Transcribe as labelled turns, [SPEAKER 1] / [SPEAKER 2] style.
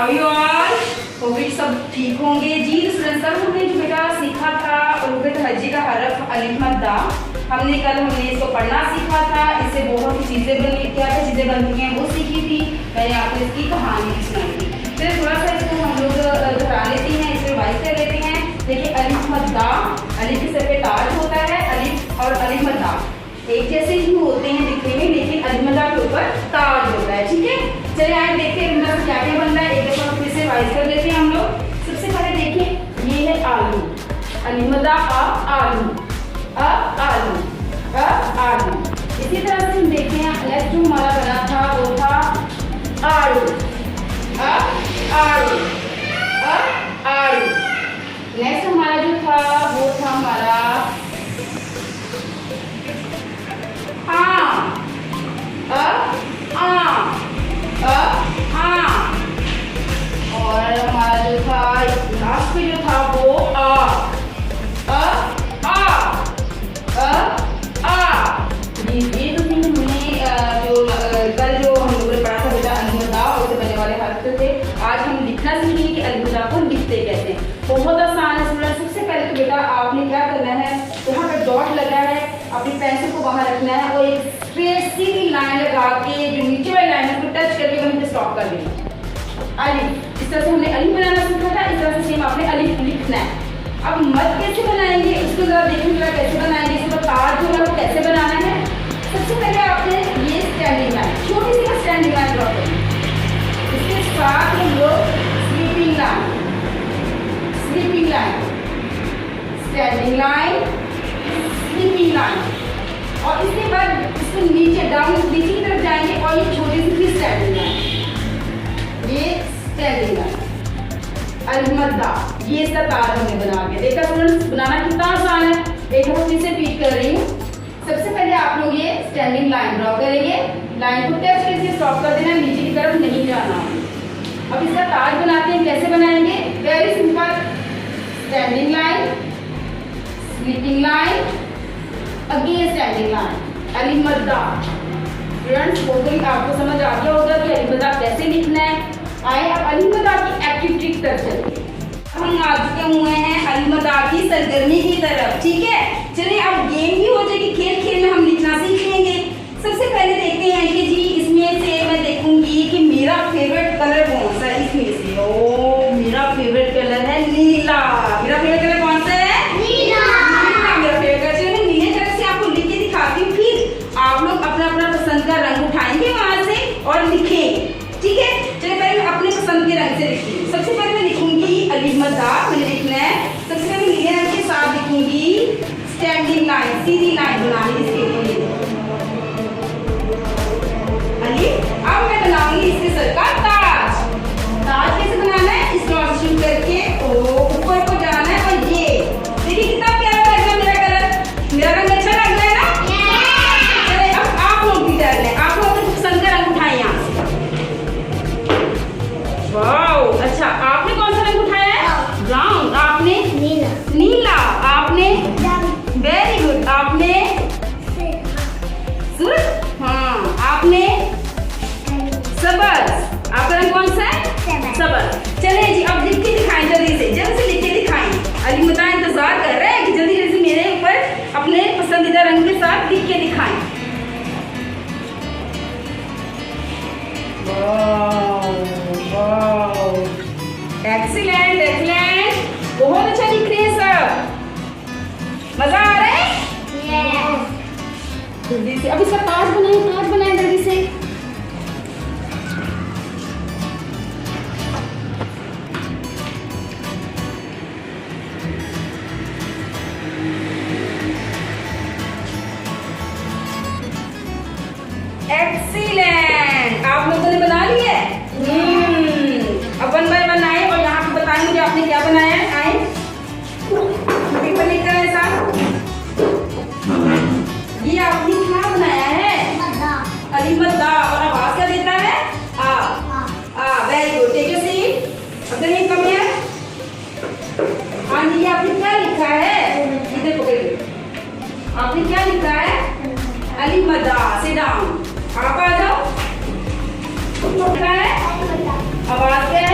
[SPEAKER 1] How you all? Hope सब ठीक होंगे जी। स्टूडेंट्स कल हमने जो बेटा सीखा था रुगत हजी का हरफ अलिफ मद दा, हमने इसको पढ़ना सीखा था। इससे बहुत सी चीज़ें बनी, क्या क्या चीज़ें बनती हैं वो सीखी थी। मैंने आपको इसकी कहानी भी सुनाई थी। फिर थोड़ा सा इसको हम लोग दोहरा लेते हैं, इसे रिवाइज कर लेते हैं। देखिए अलिफ मद दा, अलिफ के सर पे ताज होता है। अलिफ और अलिफ मद दा एक जैसे ही होते हैं दिखने में, लेकिन अलिफ मद दा के ऊपर ताज होता है। ठीक है, चलिए आगे देखते हैं इनमें क्या क्या बन रहा है। एक दफा फिर से रिवाइज कर लेते हैं हम लोग। सबसे पहले देखिए ये है आलू, अलिफ मद दा आलू, आलू, आलू। इसी तरह से हम देखते हैं नेक्स्ट जो हमारा बना था वो था आलू, आलू, आलू। नेक्स्ट हमारा जो था वो था हमारा आम, और हमारा जो था लास्ट पे जो था वो ये तो हमने कल जो हम लोगों ने पढ़ा था बेटा अलिफ मद दा, उससे बनने वाले हर्फ थे। आज हम लिखना सीखेंगे कि अलिफ मद दा को लिखते कैसे हैं। बहुत आसान है स्टूडेंट। सबसे पहले तो बेटा आपने क्या करना है, यहाँ पे डॉट लगा है, अपनी पेंसिल को वहाँ रखना है और एक स्ट्रेट सीधी लाइन लगा के जो नीचे वाली लाइन है उसको टच करके वहीं पे स्टॉप कर देना। अलिफ, इस तरह से हमने अलिफ बनाना सीखा था, इस तरह से सेम आपने अलिफ लिखना है। अब मद कैसे बनाएंगे उसको जरा देखेंगे कैसे बनाएंगे। इसको ताज जो है वो कैसे बनाना है। सबसे पहले आपने ये स्टैंडिंग लाइन, छोटी सी स्टैंडिंग लाइन ड्रॉ करनी। इसके साथ हम लोग sleeping line, sleeping line, standing line, sleeping line, और इसके बाद इसको नीचे डाउन नीचे की तरफ जाएंगे और ये छोटी सी भी स्टैंडिंग लाइन, ये स्टैंडिंग लाइन अलिफ मद दा। ये इसका ताज हमने बना के देखा स्टूडेंट्स, बनाना कितना आसान है। एक बार फिर से रिपीट कर रही हूँ। सबसे पहले आप लोग ये स्टैंडिंग लाइन ड्रॉ करेंगे, लाइन को टच करके स्टॉप कर देना, नीचे की तरफ नहीं जाना। अब इसका ताज बनाते हैं, कैसे बनाएंगे? Very simple, standing line, sleeping line, again standing line, अलिफ मद दा। स्टूडेंट्स हो गई, आपको समझ आ गया होगा कि अलिफ मद दा कैसे लिखना है। आए अब अलिफ मद दा की एक्टिव ट्रिक तरफ चलते हैं। हम आ चुके हुए हैं अलिफ मद दा की सरगर्मी की तरफ। ठीक है, चलिए अब गेम भी हो जाएगी, खेल खेल में हम लिखना सीख लेंगे। सबसे पहले देखते हैं कि जी इसमें से मैं देखूंगी कि मेरा फेवरेट कलर कौन सा है इसमें से। ओ मेरा फेवरेट कलर है नीला। मेरा फेवरेट कलर कौन सा है? नीला। मेरा फेवरेट कलर, चलिए मैं नीले कलर से आपको लिख के दिखाती हूँ, फिर आप लोग अपना अपना पसंद का रंग उठाएंगे वहां से और लिखेंगे। ठीक है, चलिए पहले मैं अपने पसंद के रंग से लिखती हूँ। सबसे पहले मैं लिखूंगी अलिफ मद दा, मैंने लिखना है। सबसे पहले नीले रंग के साथ लिखूंगी स्टैंडिंग लाइन, सीधी लाइन बनानी इसके लिए अलिफ। अब मैं बनाऊंगी इसके सर का ताज। ताज कैसे बनाना है? इस डॉट शुरू करके ऊपर को जाना है और ये देखिए कितना प्यारा लग रहा है मेरा कलर। मेरा रंग अच्छा लग रहा है ना? चलिए अब आप लोग भी डर लें, आप लोग अपने पसंद का रंग उठाएं यहाँ से। वाओ, अच्छा आपने कौन सा रंग उठाया है? ब्राउन। आपने? नीला। नीला। आपने? Very good. आपने? सूरज। हाँ, आपने? सबज। आपका रंग कौन सा है? सबज। चलिए जी अब लिख के दिखाएं, जल्दी से लिख के दिखाएं। अलिफ मद दा इंतजार कर रहे हैं कि जल्दी जल्दी मेरे ऊपर अपने पसंदीदा रंग के साथ लिख के दिखाएं। एक्सीलेंट, एक्सीलेंट, बहुत अच्छा लिख रहे हैं सब। मजा आ रहा है? जल्दी से अब इसका ताज बनाए जल्दी से। एक्सीलेंट, आप लोगों ने बना लिया है। अब वन बाय वन आए और यहाँ पे बताएं मुझे आपने क्या बनाया है। आए पेपर लिख रहे हैं साहब, ये आपने क्या बनाया है? अलिफ मद दा। और आवाज क्या देता है? आ। Very good, take your seat. अब देखिए कम है। हाँ जी, ये आपने क्या लिखा है? इधर पकड़िए, आपने क्या लिखा है? अलिफ मद दा। Sit down. आप आ जाओ। आवाज क्या